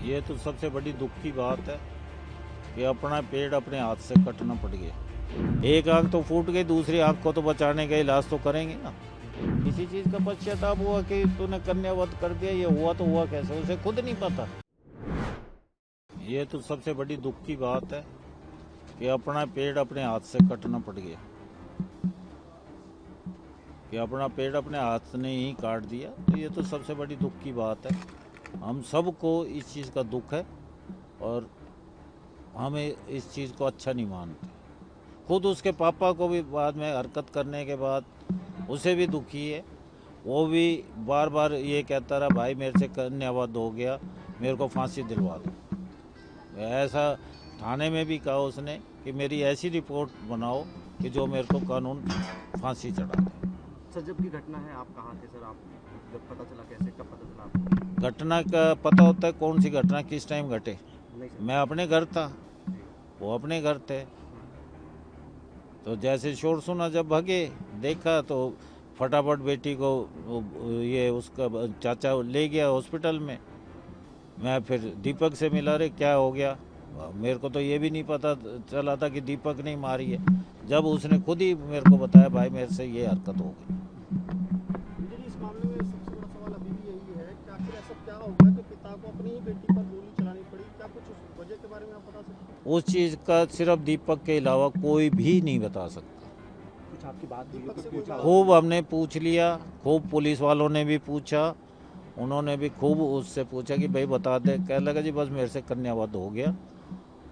ये तो सबसे बड़ी दुख की बात है कि अपना पेड़ अपने हाथ से कटना पड़ गया। एक आंख तो फूट गई, दूसरी आंख को तो बचाने का इलाज तो करेंगे ना। किसी चीज का पश्चाताप हुआ कि तूने कन्यावध कर दिया, ये हुआ तो हुआ कैसे, उसे खुद नहीं पता। ये तो सबसे बड़ी दुख की बात है कि अपना पेड़ अपने हाथ से कटना पड़ गया, कि अपना पेड़ अपने हाथ ने ही काट दिया। तो ये तो सबसे बड़ी दुख की बात है। हम सबको इस चीज़ का दुख है और हमें इस चीज़ को अच्छा नहीं मानते। खुद उसके पापा को भी बाद में हरकत करने के बाद उसे भी दुखी है। वो भी बार बार ये कहता रहा, भाई मेरे से कन्यावध हो गया, मेरे को फांसी दिलवा दो। ऐसा थाने में भी कहा उसने कि मेरी ऐसी रिपोर्ट बनाओ कि जो मेरे को कानून फांसी चढ़ा दे। सर, जब की घटना है आप कहाँ थे सर? आप जब पता चला, कैसे, कब पता चला आपको? घटना का पता होता है कौन सी घटना किस टाइम घटे? नहीं सर। मैं अपने घर था, वो अपने घर थे। तो जैसे शोर सुना, जब भागे देखा तो फटाफट बेटी को ये उसका चाचा ले गया हॉस्पिटल में। मैं फिर दीपक से मिला, रे क्या हो गया? मेरे को तो ये भी नहीं पता चला था कि दीपक ने मारी है। जब उसने खुद ही मेरे को बताया, भाई मेरे से ये हरकत हो गई। इस मामले में सबसे बड़ा सवाल अभी भी यही है कि आखिर ऐसा क्या हो गया कि पिता को अपनी ही बेटी पर गोली चलानी पड़ी? क्या कुछ उस वजह के बारे में आप बता सकते हैं? उस चीज़ का सिर्फ दीपक के अलावा कोई भी नहीं बता सकता। कुछ आपकी बात दीपक से कोई खूब हमने पूछ लिया, खूब पुलिस वालों ने भी पूछा, उन्होंने भी खूब उससे पूछा कि भाई बता दे। कह लगा जी बस मेरे से कन्यावध हो गया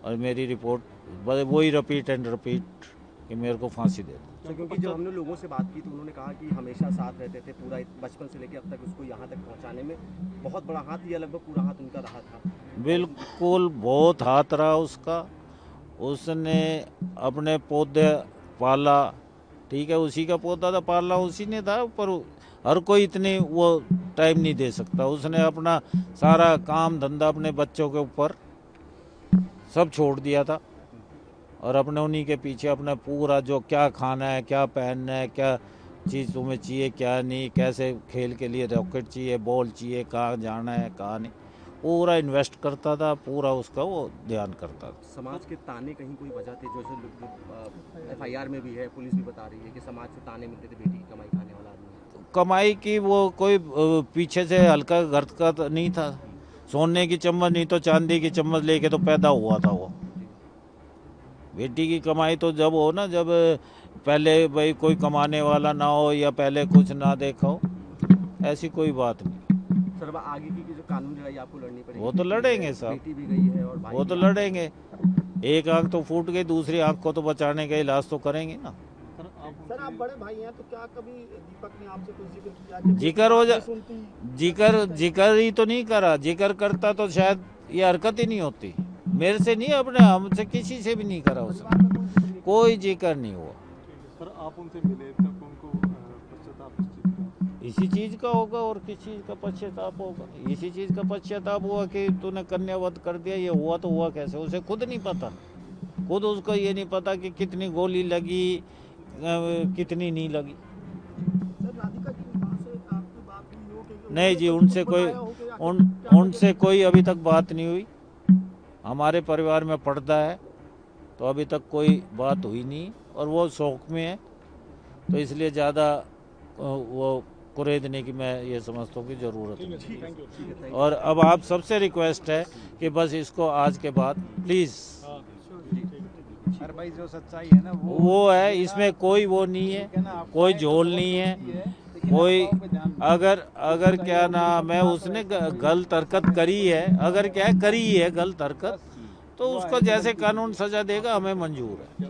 और मेरी रिपोर्ट बस वही रिपीट एंड रिपीट कि मेरे को फांसी दे दो। सर, क्योंकि जब हमने लोगों से बात की तो उन्होंने कहा कि हमेशा साथ रहते थे, पूरा बचपन से लेकर अब तक उसको यहाँ तक पहुँचाने में बहुत बड़ा हाथ, या लगभग पूरा हाथ उनका रहा था। बिल्कुल बहुत हाथ रहा उसका। उसने अपने पौधे पाला, ठीक है, उसी का पौधा था, पाला उसी ने था, पर हर कोई इतनी वो टाइम नहीं दे सकता। उसने अपना सारा काम धंधा अपने बच्चों के ऊपर सब छोड़ दिया था और अपने उन्हीं के पीछे अपना पूरा जो क्या खाना है, क्या पहनना है, क्या चीज़ तुम्हें चाहिए, क्या नहीं, कैसे खेल के लिए रॉकेट चाहिए, बॉल चाहिए, कहाँ जाना है कहाँ नहीं, पूरा इन्वेस्ट करता था, पूरा उसका वो ध्यान करता था। समाज के ताने कहीं कोई वजह थे? जैसे FIR में भी है, पुलिस भी बता रही है कि समाज से ताने मिलते थे, बेटी की कमाई खाने वाला आदमी। कमाई की वो कोई पीछे से हल्का घर का तो नहीं था। सोने की चम्मच नहीं तो चांदी की चम्मच लेके तो पैदा हुआ था वो। बेटी की कमाई तो जब हो ना, जब पहले भाई कोई कमाने वाला ना हो या पहले कुछ ना देखा हो, ऐसी कोई बात नहीं। सर, अब आगे की जो कानूनी लड़ाई आपको लड़नी पड़ेगी। वो तो लड़ेंगे साहब, बेटी भी गई है और भाई वो तो भी लड़ेंगे। एक आंख तो फूट गई, दूसरी आंख को तो बचाने का इलाज तो करेंगे ना। सर, आप बड़े भाई हैं तो क्या कभी दीपक ने आपसे कुछ जिक्र किया कि जिक्र हो जा सुनती? जिक्र ही तो नहीं करा। जिक्र करता तो शायद ये हरकत ही नहीं होती। मेरे से नहीं, अपने हमसे किसी से भी नहीं करा उसने, कोई जिक्र नहीं हुआ। सर, आप उनसे मिले तब उनको पश्चाताप इसी चीज का होगा और किस चीज का पश्चाताप होगा? इसी चीज का पश्चाताप हुआ कि तूने कन्यावध कर दिया, ये हुआ तो हुआ कैसे, उसे खुद नहीं पता। खुद उसको ये नहीं पता कि कितनी गोली लगी, कितनी नहीं लगी। सर, राधिका की मां से आपकी बात हुई हो कि नहीं जी, उनसे कोई उनसे कोई अभी तक बात नहीं हुई। हमारे परिवार में पर्दा है तो अभी तक कोई बात हुई नहीं और वो शौक में है, तो इसलिए ज़्यादा वो कुरेदने की मैं ये समझता हूँ कि ज़रूरत नहीं। और अब आप सबसे रिक्वेस्ट है कि बस इसको आज के बाद प्लीज़, भाई जो सच्चाई है ना वो है, इसमें कोई वो नहीं है, कोई झोल नहीं है, कोई अगर क्या नाम है, उसने गलत हरकत करी है, अगर क्या करी है गलत हरकत, तो उसको जैसे कानून सजा देगा हमें मंजूर है।